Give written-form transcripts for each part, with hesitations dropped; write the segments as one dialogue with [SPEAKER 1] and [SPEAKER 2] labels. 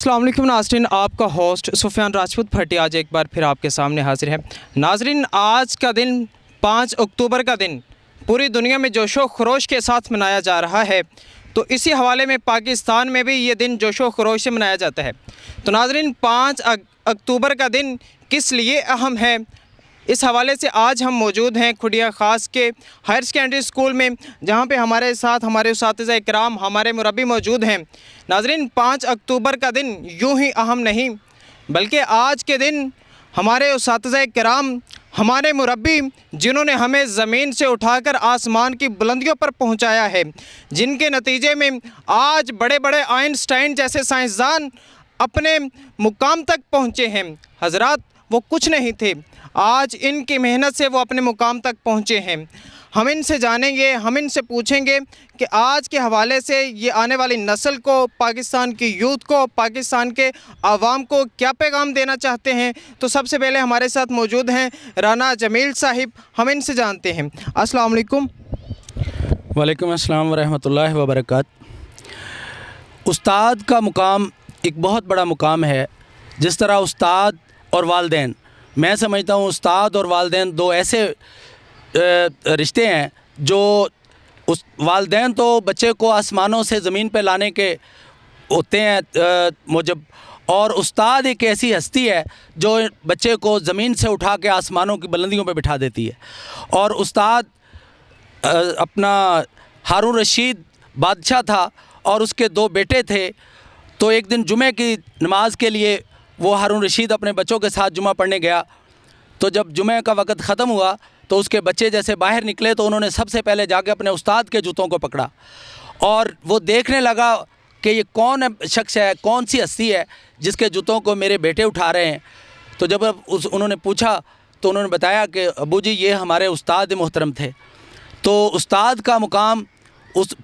[SPEAKER 1] अस्सलाम वालेकुम नाज़रीन, आपका होस्ट सुफियान राजपूत भट्टी आज एक बार फिर आपके सामने हाजिर है। नाज़रीन, आज का दिन 5 अक्टूबर का दिन पूरी दुनिया में जोशो खरोश के साथ मनाया जा रहा है। तो इसी हवाले में पाकिस्तान में भी ये दिन जोशो खरोश से मनाया जाता है। तो नाज़रीन, 5 अक्टूबर का दिन किस लिए अहम है, इस हवाले से आज हम मौजूद हैं खुडिया ख़ास के हायर सेकेंडरी स्कूल में, जहाँ पे हमारे साथ हमारे उस्ताद इकराम, हमारे मुरब्बी मौजूद हैं। नाज़रीन, 5 अक्टूबर का दिन यूं ही अहम नहीं, बल्कि आज के दिन हमारे उस्ताद इकराम, हमारे मुरब्बी, जिन्होंने हमें ज़मीन से उठाकर आसमान की बुलंदियों पर पहुँचाया है, जिनके नतीजे में आज बड़े बड़े आइंस्टाइन जैसे साइंसदान अपने मुकाम तक पहुँचे हैं। हज़रात, वो कुछ नहीं थे, आज इनकी मेहनत से वो अपने मुकाम तक पहुँचे हैं। हम इनसे जानेंगे, हम इनसे पूछेंगे कि आज के हवाले से ये आने वाली नस्ल को, पाकिस्तान की यूथ को, पाकिस्तान के आवाम को क्या पैगाम देना चाहते हैं। तो सबसे पहले हमारे साथ मौजूद हैं राना जमील साहिब, हम इनसे जानते हैं। अस्सलाम वालेकुम।
[SPEAKER 2] वालेकुम अस्सलाम वरहमतुल्लाहि वबरकातुहू। उस्ताद का मुकाम एक बहुत बड़ा मुकाम है। जिस तरह उस्ताद और वालिदैन, मैं समझता हूँ उस्ताद और वालिदैन दो ऐसे रिश्ते हैं जो उस वालिदैन तो बच्चे को आसमानों से ज़मीन पे लाने के होते हैं मुजब, और उस्ताद एक ऐसी हस्ती है जो बच्चे को ज़मीन से उठा के आसमानों की बुलंदियों पे बिठा देती है। और उस्ताद अपना हारून रशीद बादशाह था और उसके 2 बेटे थे। तो एक दिन जुमे की नमाज के लिए वो हारून रशीद अपने बच्चों के साथ जुमा पढ़ने गया। तो जब जुमे का वक़्त ख़त्म हुआ तो उसके बच्चे जैसे बाहर निकले तो उन्होंने सबसे पहले जाके अपने उस्ताद के जूतों को पकड़ा और वो देखने लगा कि ये कौन शख्स है, कौन सी हस्ती है जिसके जूतों को मेरे बेटे उठा रहे हैं। तो जब उन्होंने पूछा तो उन्होंने बताया कि अबू जी, ये हमारे उस्ताद मोहतरम थे। तो उस्ताद का मुकाम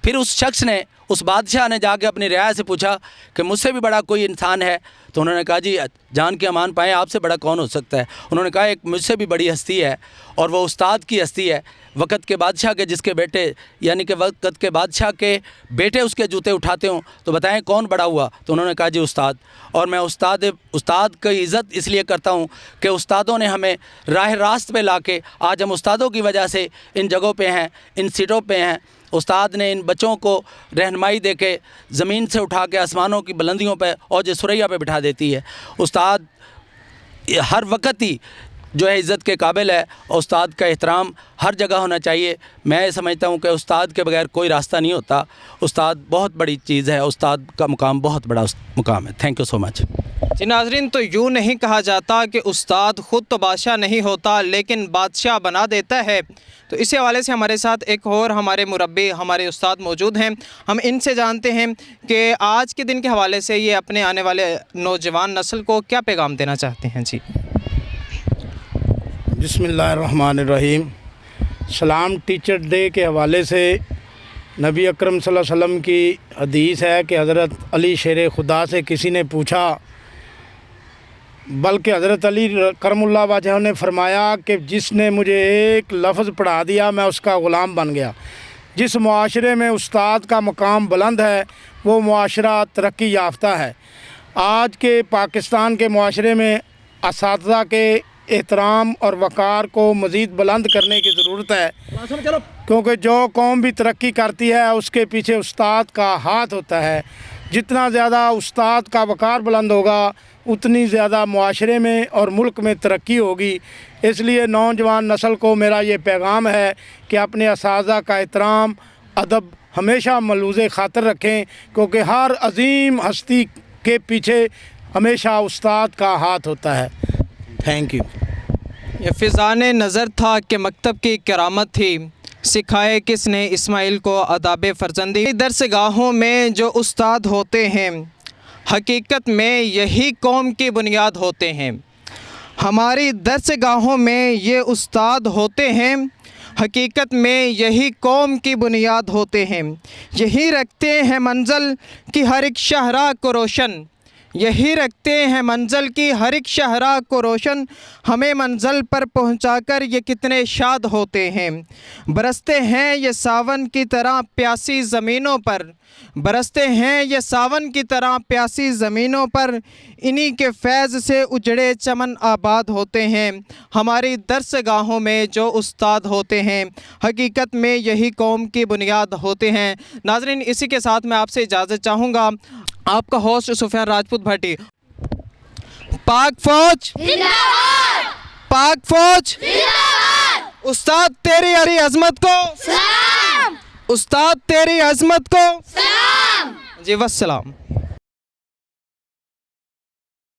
[SPEAKER 2] फिर उस शख्स ने, उस बादशाह ने जाके अपनी रियाया से पूछा कि मुझसे भी बड़ा कोई इंसान है। तो उन्होंने कहा, जी जान के अमान पाएँ, आपसे बड़ा कौन हो सकता है। उन्होंने कहा, एक मुझसे भी बड़ी हस्ती है और वो उस्ताद की हस्ती है। वक़्त के बादशाह के जिसके बेटे, यानी कि वक़्त के बादशाह के बेटे उसके जूते उठाते हों, तो बताएं कौन बड़ा हुआ। तो उन्होंने कहा, जी उस्ताद। और मैं उस्ताद की इज़्ज़त इसलिए करता हूँ कि उस्तादों ने हमें राह रास्त पे ला के, आज हम उस्तादों की वजह से इन जगहों पे हैं, इन सीटों पे हैं। उस्ताद ने इन बच्चों को रहनुमाई दे के ज़मीन से उठा के आसमानों की बुलंदियों पे और जो सुरैया पे बिठा देती है। उस्ताद हर वक्त ही जो है इज़्ज़त के काबिल है और उस्ताद का एहतराम हर जगह होना चाहिए। मैं समझता हूँ कि उस्ताद के बगैर कोई रास्ता नहीं होता। उस्ताद बहुत बड़ी चीज़ है, उस्ताद का मुकाम बहुत बड़ा मुकाम है। Thank you so much.
[SPEAKER 1] जी नाज़रीन, तो यूँ नहीं कहा जाता कि उस्ताद ख़ुद तो बादशाह नहीं होता, लेकिन बादशाह बना देता है। तो इसी हवाले से हमारे साथ एक और हमारे मुरब्बी, हमारे उस्ताद मौजूद हैं। हम इनसे जानते हैं कि आज के दिन के हवाले से ये अपने आने वाले नौजवान नस्ल को क्या पैगाम देना चाहते हैं। जी
[SPEAKER 3] बिस्मिल्लाहिर्रहमानिर्रहीम। सलाम टीचर डे के हवाले से नबी अकरम सल्लल्लाहु अलैहि वसल्लम की हदीस है कि हज़रत अली शेर खुदा से किसी ने पूछा, बल्कि हज़रत अली करमुल्लाह वजह ने फरमाया कि जिसने मुझे एक लफ्ज़ पढ़ा दिया मैं उसका ग़ुलाम बन गया। जिस मुआशरे में उस्ताद का मकाम बुलंद है वो मुआशरा तरक्की याफ्ता है। आज के पाकिस्तान के मुआशरे में असातिज़ा के एहतराम और वक़ार को मज़ीद बुलंद करने की ज़रूरत है, क्योंकि जो कौम भी तरक्की करती है उसके पीछे उस्ताद का हाथ होता है। जितना ज़्यादा उस्ताद का वक़ार बुलंद होगा उतनी ज़्यादा मुआशरे में और मुल्क में तरक्की होगी। इसलिए नौजवान नस्ल को मेरा ये पैगाम है कि अपने असातिज़ा का एहतराम, अदब हमेशा मलूज़े ख़ातिर रखें, क्योंकि हर अज़ीम हस्ती के पीछे हमेशा उस्ताद का हाथ होता है। Thank you.
[SPEAKER 1] ये फ़िज़ान नज़र था कि मकतब की करामत थी, सिखाए किसने इस्माइल को अदाब फ़र्जंदी। दरसगाहों में जो उस्ताद होते हैं हकीकत में यही कौम की बुनियाद होते हैं। हमारी दरसगाहों में ये उस्ताद होते हैं, हकीकत में यही कौम की बुनियाद होते हैं। यही रखते हैं मंज़िल की हर एक शाहराह को रोशन, यही रखते हैं मंजिल की हर एक शहरा को रोशन, हमें मंजिल पर पहुंचाकर ये कितने शाद होते हैं। बरसते हैं ये सावन की तरह प्यासी ज़मीनों पर, बरसते हैं ये सावन की तरह प्यासी ज़मीनों पर, इन्हीं के फैज़ से उजड़े चमन आबाद होते हैं। हमारी दरसगाहों में जो उस्ताद होते हैं, हकीकत में यही कौम की बुनियाद होते हैं। नाज़रीन, इसी के साथ मैं आपसे इजाज़त चाहूँगा। आपका होस्ट सुफियान राजपूत भट्टी। पाक फौज जिंदाबाद, पाक फौज जिंदाबाद। उस्ताद तेरी हरी अजमत को सलाम, उस्ताद तेरी अजमत को सलाम। जी वस्सलाम।